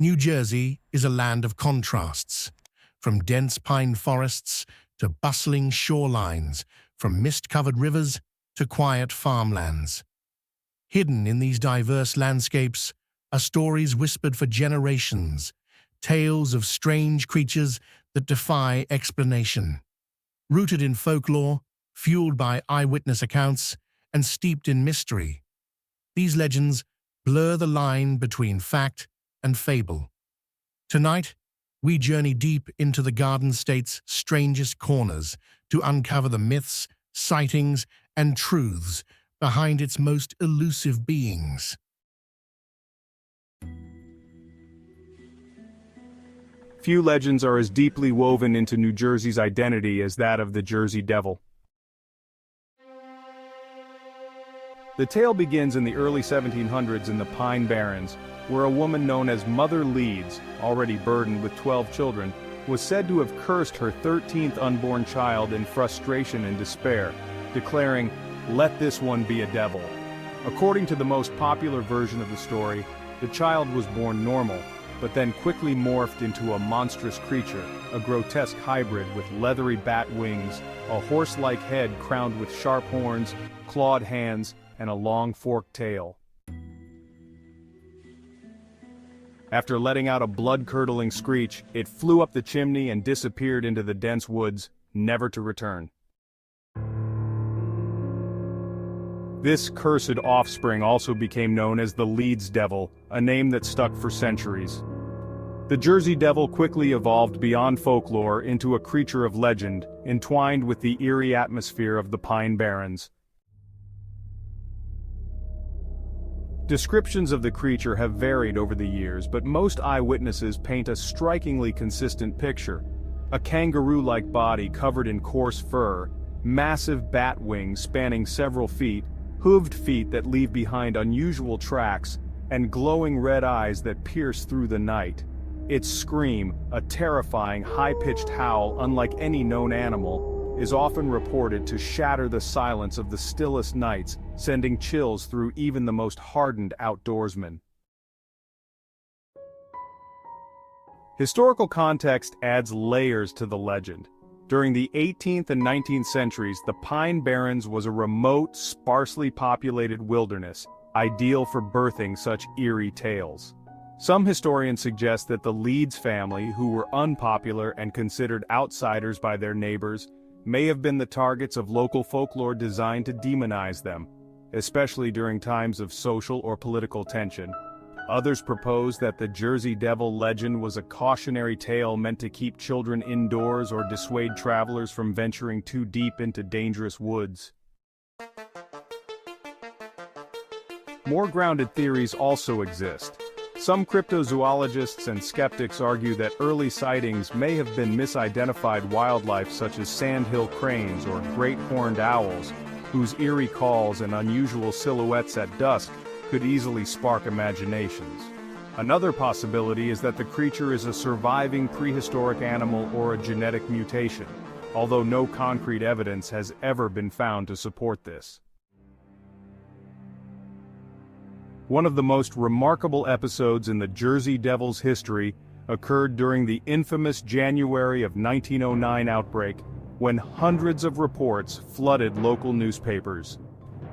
New Jersey is a land of contrasts, from dense pine forests to bustling shorelines, from mist-covered rivers to quiet farmlands. Hidden in these diverse landscapes are stories whispered for generations, tales of strange creatures that defy explanation. Rooted in folklore, fueled by eyewitness accounts, and steeped in mystery, these legends blur the line between fact and fable. Tonight, we journey deep into the Garden State's strangest corners to uncover the myths, sightings, and truths behind its most elusive beings. Few legends are as deeply woven into New Jersey's identity as that of the Jersey Devil. The tale begins in the early 1700s in the Pine Barrens, where a woman known as Mother Leeds, already burdened with 12 children, was said to have cursed her 13th unborn child in frustration and despair, declaring, "Let this one be a devil." According to the most popular version of the story, the child was born normal, but then quickly morphed into a monstrous creature, a grotesque hybrid with leathery bat wings, a horse-like head crowned with sharp horns, clawed hands, and a long forked tail. After letting out a blood-curdling screech, it flew up the chimney and disappeared into the dense woods, never to return. This cursed offspring also became known as the Leeds Devil, a name that stuck for centuries. The Jersey Devil quickly evolved beyond folklore into a creature of legend, entwined with the eerie atmosphere of the Pine Barrens. Descriptions of the creature have varied over the years, but most eyewitnesses paint a strikingly consistent picture. A kangaroo-like body covered in coarse fur, massive bat wings spanning several feet, hooved feet that leave behind unusual tracks, and glowing red eyes that pierce through the night. Its scream, a terrifying, high-pitched howl unlike any known animal, is often reported to shatter the silence of the stillest nights, sending chills through even the most hardened outdoorsmen. Historical context adds layers to the legend. During the 18th and 19th centuries, the Pine Barrens was a remote, sparsely populated wilderness, ideal for birthing such eerie tales. Some historians suggest that the Leeds family, who were unpopular and considered outsiders by their neighbors, may have been the targets of local folklore designed to demonize them, especially during times of social or political tension. Others propose that the Jersey Devil legend was a cautionary tale meant to keep children indoors or dissuade travelers from venturing too deep into dangerous woods. More grounded theories also exist. Some cryptozoologists and skeptics argue that early sightings may have been misidentified wildlife such as sandhill cranes or great horned owls, whose eerie calls and unusual silhouettes at dusk could easily spark imaginations. Another possibility is that the creature is a surviving prehistoric animal or a genetic mutation, although no concrete evidence has ever been found to support this. One of the most remarkable episodes in the Jersey Devil's history occurred during the infamous January of 1909 outbreak, when hundreds of reports flooded local newspapers.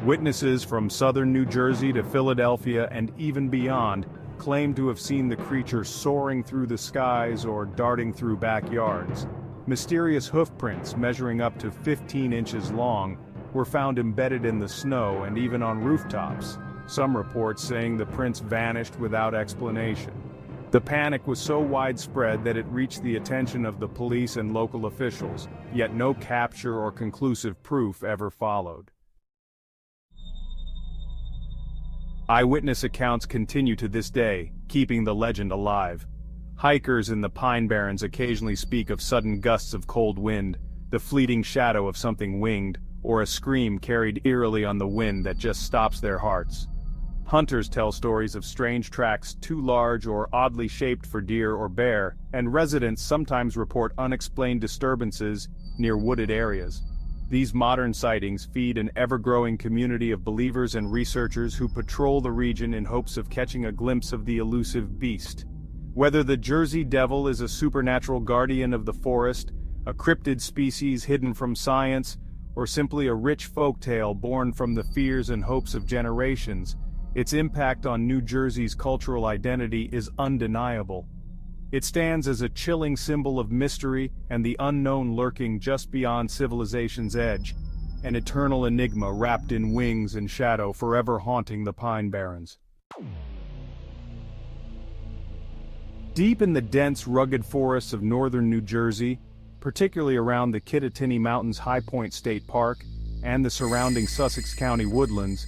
Witnesses from southern New Jersey to Philadelphia and even beyond claimed to have seen the creature soaring through the skies or darting through backyards. Mysterious hoofprints measuring up to 15 inches long were found embedded in the snow and even on rooftops, some reports saying the prints vanished without explanation. The panic was so widespread that it reached the attention of the police and local officials, yet no capture or conclusive proof ever followed. Eyewitness accounts continue to this day, keeping the legend alive. Hikers in the Pine Barrens occasionally speak of sudden gusts of cold wind, the fleeting shadow of something winged, or a scream carried eerily on the wind that just stops their hearts. Hunters tell stories of strange tracks too large or oddly shaped for deer or bear, and residents sometimes report unexplained disturbances near wooded areas. These modern sightings feed an ever-growing community of believers and researchers who patrol the region in hopes of catching a glimpse of the elusive beast. Whether the Jersey Devil is a supernatural guardian of the forest, a cryptid species hidden from science, or simply a rich folktale born from the fears and hopes of generations, its impact on New Jersey's cultural identity is undeniable. It stands as a chilling symbol of mystery and the unknown lurking just beyond civilization's edge, an eternal enigma wrapped in wings and shadow forever haunting the Pine Barrens. Deep in the dense, rugged forests of northern New Jersey, particularly around the Kittatinny Mountains High Point State Park and the surrounding Sussex County woodlands,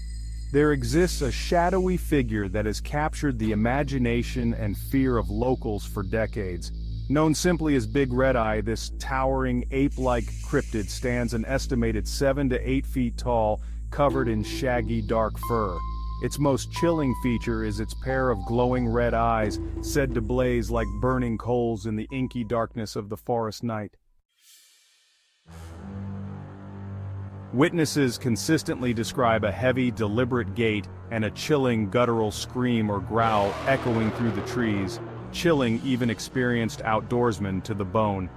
there exists a shadowy figure that has captured the imagination and fear of locals for decades. Known simply as Big Red Eye, this towering, ape-like cryptid stands an estimated 7 to 8 feet tall, covered in shaggy dark fur. Its most chilling feature is its pair of glowing red eyes, said to blaze like burning coals in the inky darkness of the forest night. Witnesses consistently describe a heavy, deliberate gait and a chilling guttural scream or growl echoing through the trees, chilling even experienced outdoorsmen to the bone.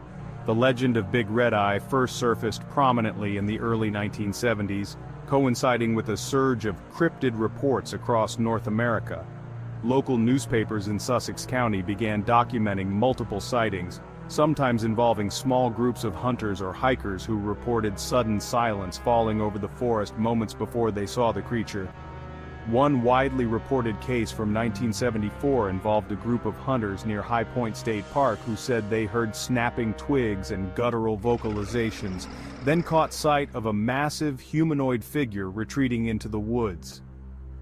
The legend of Big Red Eye first surfaced prominently in the early 1970s, coinciding with a surge of cryptid reports across North America. Local newspapers in Sussex County began documenting multiple sightings, sometimes involving small groups of hunters or hikers who reported sudden silence falling over the forest moments before they saw the creature. One widely reported case from 1974 involved a group of hunters near High Point State Park who said they heard snapping twigs and guttural vocalizations, then caught sight of a massive humanoid figure retreating into the woods.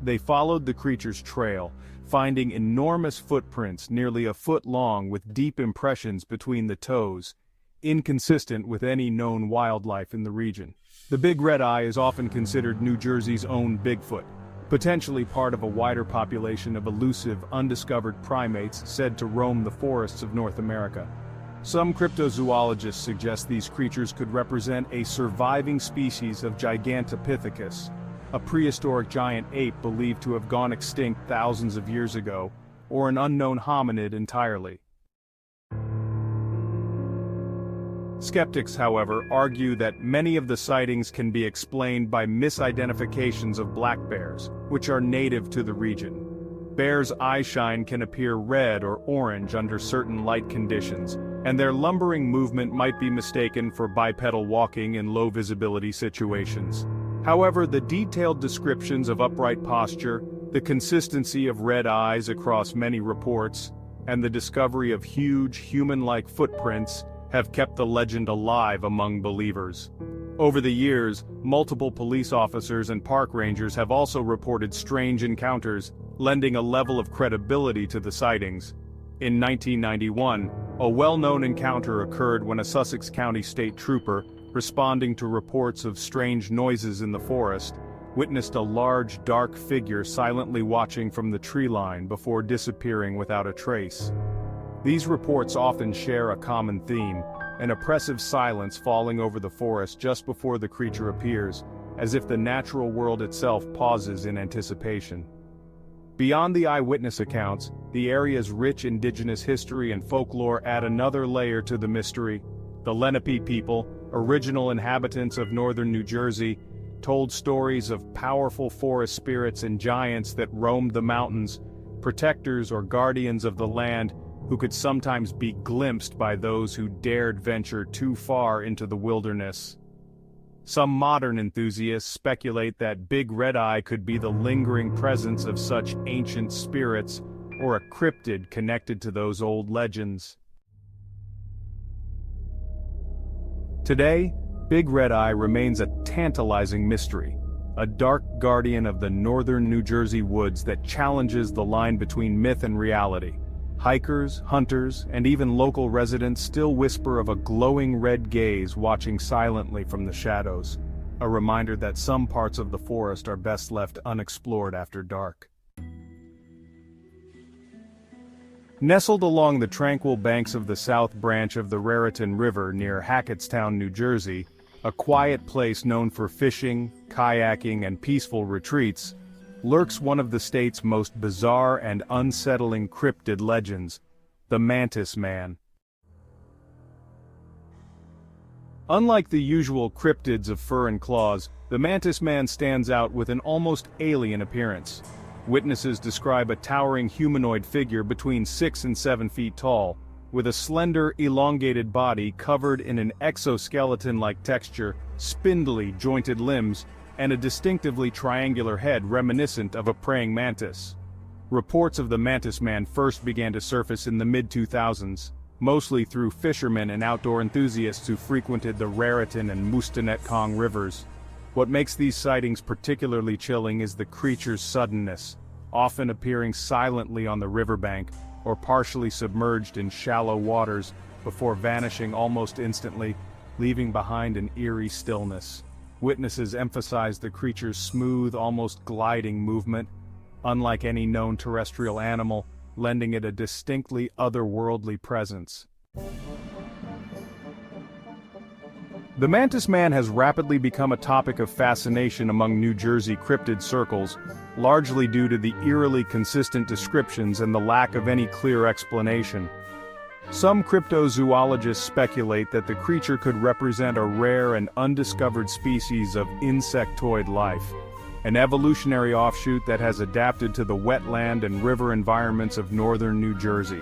They followed the creature's trail, finding enormous footprints nearly a foot long with deep impressions between the toes, inconsistent with any known wildlife in the region. The Big Red Eye is often considered New Jersey's own Bigfoot, potentially part of a wider population of elusive, undiscovered primates said to roam the forests of North America. Some cryptozoologists suggest these creatures could represent a surviving species of Gigantopithecus, a prehistoric giant ape believed to have gone extinct thousands of years ago, or an unknown hominid entirely. Skeptics, however, argue that many of the sightings can be explained by misidentifications of black bears, which are native to the region. Bears' eyeshine can appear red or orange under certain light conditions, and their lumbering movement might be mistaken for bipedal walking in low-visibility situations. However, the detailed descriptions of upright posture, the consistency of red eyes across many reports, and the discovery of huge, human-like footprints have kept the legend alive among believers. Over the years, multiple police officers and park rangers have also reported strange encounters, lending a level of credibility to the sightings. In 1991, a well-known encounter occurred when a Sussex County state trooper, responding to reports of strange noises in the forest, witnessed a large, dark figure silently watching from the tree line before disappearing without a trace. These reports often share a common theme, an oppressive silence falling over the forest just before the creature appears, as if the natural world itself pauses in anticipation. Beyond the eyewitness accounts, the area's rich indigenous history and folklore add another layer to the mystery. The Lenape people, original inhabitants of northern New Jersey, told stories of powerful forest spirits and giants that roamed the mountains, protectors or guardians of the land, who could sometimes be glimpsed by those who dared venture too far into the wilderness. Some modern enthusiasts speculate that Big Red Eye could be the lingering presence of such ancient spirits, or a cryptid connected to those old legends. Today, Big Red Eye remains a tantalizing mystery, a dark guardian of the northern New Jersey woods that challenges the line between myth and reality. Hikers, hunters, and even local residents still whisper of a glowing red gaze watching silently from the shadows, a reminder that some parts of the forest are best left unexplored after dark. Nestled along the tranquil banks of the south branch of the Raritan River near Hackettstown, New Jersey, a quiet place known for fishing, kayaking, and peaceful retreats, lurks one of the state's most bizarre and unsettling cryptid legends, the Mantis Man. Unlike the usual cryptids of fur and claws, the Mantis Man stands out with an almost alien appearance. Witnesses describe a towering humanoid figure between 6 and 7 feet tall, with a slender, elongated body covered in an exoskeleton-like texture, spindly, jointed limbs, and a distinctively triangular head reminiscent of a praying mantis. Reports of the Mantis Man first began to surface in the mid-2000s, mostly through fishermen and outdoor enthusiasts who frequented the Raritan and Musconetcong rivers. What makes these sightings particularly chilling is the creature's suddenness, often appearing silently on the riverbank, or partially submerged in shallow waters, before vanishing almost instantly, leaving behind an eerie stillness. Witnesses emphasize the creature's smooth, almost gliding movement, unlike any known terrestrial animal, lending it a distinctly otherworldly presence. The Mantis Man has rapidly become a topic of fascination among New Jersey cryptid circles, largely due to the eerily consistent descriptions and the lack of any clear explanation. Some cryptozoologists speculate that the creature could represent a rare and undiscovered species of insectoid life, an evolutionary offshoot that has adapted to the wetland and river environments of northern New Jersey.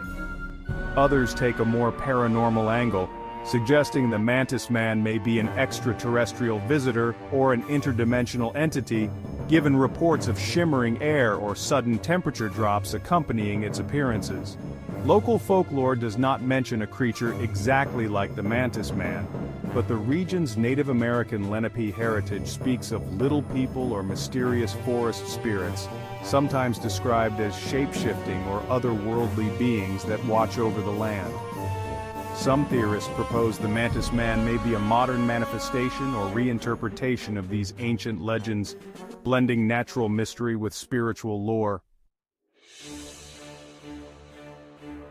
Others take a more paranormal angle, suggesting the Mantis Man may be an extraterrestrial visitor or an interdimensional entity, given reports of shimmering air or sudden temperature drops accompanying its appearances. Local folklore does not mention a creature exactly like the Mantis Man, but the region's Native American Lenape heritage speaks of little people or mysterious forest spirits, sometimes described as shape-shifting or otherworldly beings that watch over the land. Some theorists propose the Mantis Man may be a modern manifestation or reinterpretation of these ancient legends, blending natural mystery with spiritual lore.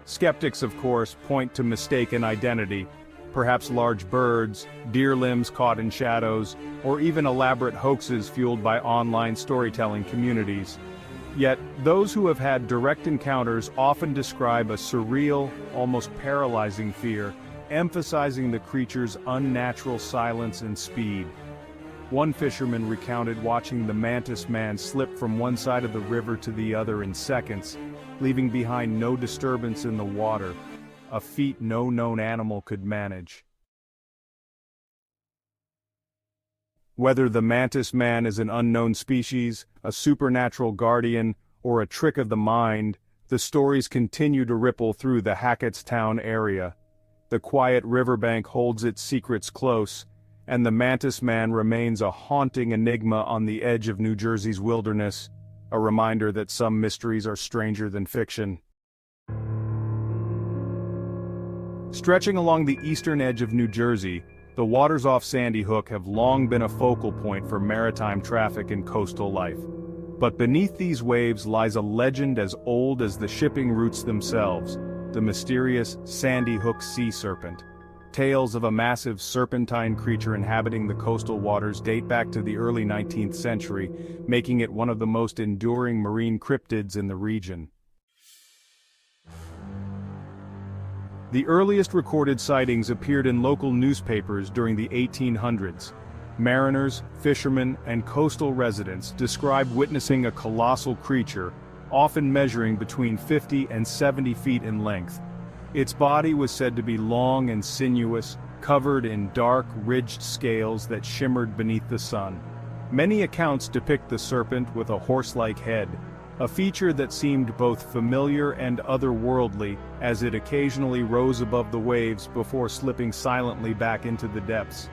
Skeptics, of course, point to mistaken identity, perhaps large birds, deer limbs caught in shadows, or even elaborate hoaxes fueled by online storytelling communities. Yet, those who have had direct encounters often describe a surreal, almost paralyzing fear, emphasizing the creature's unnatural silence and speed. One fisherman recounted watching the Mantis Man slip from one side of the river to the other in seconds, leaving behind no disturbance in the water, a feat no known animal could manage. Whether the Mantis Man is an unknown species, a supernatural guardian, or a trick of the mind, the stories continue to ripple through the Hackettstown area. The quiet riverbank holds its secrets close, and the Mantis Man remains a haunting enigma on the edge of New Jersey's wilderness, a reminder that some mysteries are stranger than fiction. Stretching along the eastern edge of New Jersey, the waters off Sandy Hook have long been a focal point for maritime traffic and coastal life. But beneath these waves lies a legend as old as the shipping routes themselves, the mysterious Sandy Hook Sea Serpent. Tales of a massive serpentine creature inhabiting the coastal waters date back to the early 19th century, making it one of the most enduring marine cryptids in the region. The earliest recorded sightings appeared in local newspapers during the 1800s. Mariners, fishermen, and coastal residents described witnessing a colossal creature, often measuring between 50 and 70 feet in length. Its body was said to be long and sinuous, covered in dark, ridged scales that shimmered beneath the sun. Many accounts depict the serpent with a horse-like head, a feature that seemed both familiar and otherworldly as it occasionally rose above the waves before slipping silently back into the depths.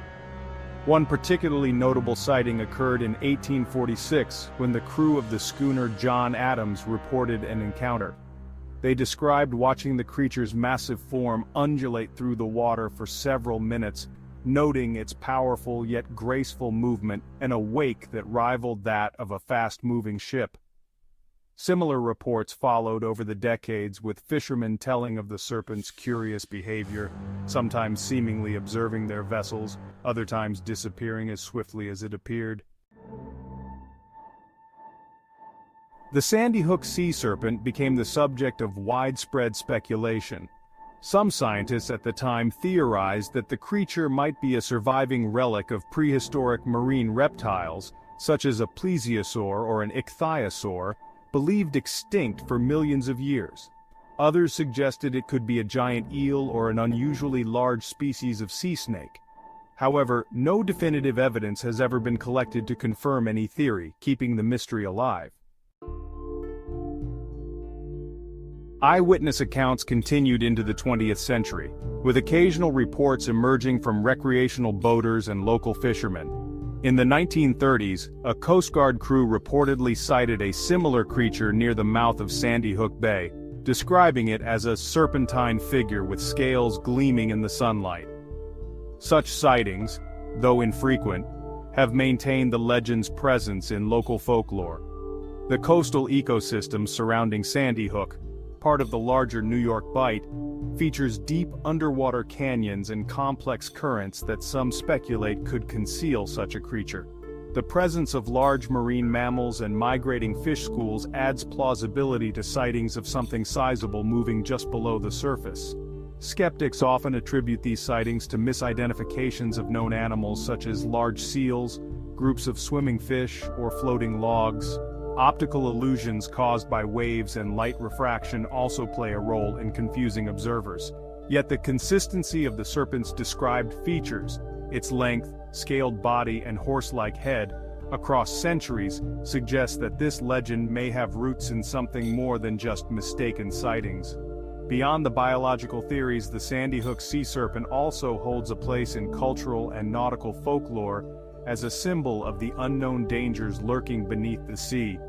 One particularly notable sighting occurred in 1846 when the crew of the schooner John Adams reported an encounter. They described watching the creature's massive form undulate through the water for several minutes, noting its powerful yet graceful movement and a wake that rivaled that of a fast-moving ship. Similar reports followed over the decades, with fishermen telling of the serpent's curious behavior, sometimes seemingly observing their vessels, other times disappearing as swiftly as it appeared. The Sandy Hook Sea Serpent became the subject of widespread speculation, Some scientists at the time theorized that the creature might be a surviving relic of prehistoric marine reptiles, such as a plesiosaur or an ichthyosaur, believed extinct for millions of years. Others suggested it could be a giant eel or an unusually large species of sea snake. However, no definitive evidence has ever been collected to confirm any theory, keeping the mystery alive. Eyewitness accounts continued into the 20th century, with occasional reports emerging from recreational boaters and local fishermen. In the 1930s, a Coast Guard crew reportedly sighted a similar creature near the mouth of Sandy Hook Bay, describing it as a serpentine figure with scales gleaming in the sunlight. Such sightings, though infrequent, have maintained the legend's presence in local folklore. The coastal ecosystem surrounding Sandy Hook, part of the larger New York Bight, features deep underwater canyons and complex currents that some speculate could conceal such a creature. The presence of large marine mammals and migrating fish schools adds plausibility to sightings of something sizable moving just below the surface. Skeptics often attribute these sightings to misidentifications of known animals such as large seals, groups of swimming fish, or floating logs. Optical illusions caused by waves and light refraction also play a role in confusing observers. Yet the consistency of the serpent's described features, its length, scaled body and horse-like head, across centuries, suggests that this legend may have roots in something more than just mistaken sightings. Beyond the biological theories, the Sandy Hook Sea Serpent also holds a place in cultural and nautical folklore as a symbol of the unknown dangers lurking beneath the sea.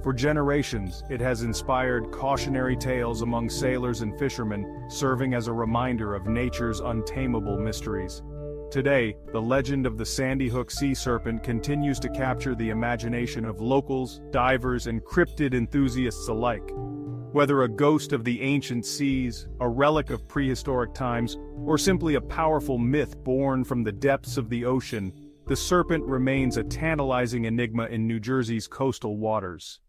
For generations, it has inspired cautionary tales among sailors and fishermen, serving as a reminder of nature's untamable mysteries. Today, the legend of the Sandy Hook Sea Serpent continues to capture the imagination of locals, divers, and cryptid enthusiasts alike. Whether a ghost of the ancient seas, a relic of prehistoric times, or simply a powerful myth born from the depths of the ocean, the serpent remains a tantalizing enigma in New Jersey's coastal waters.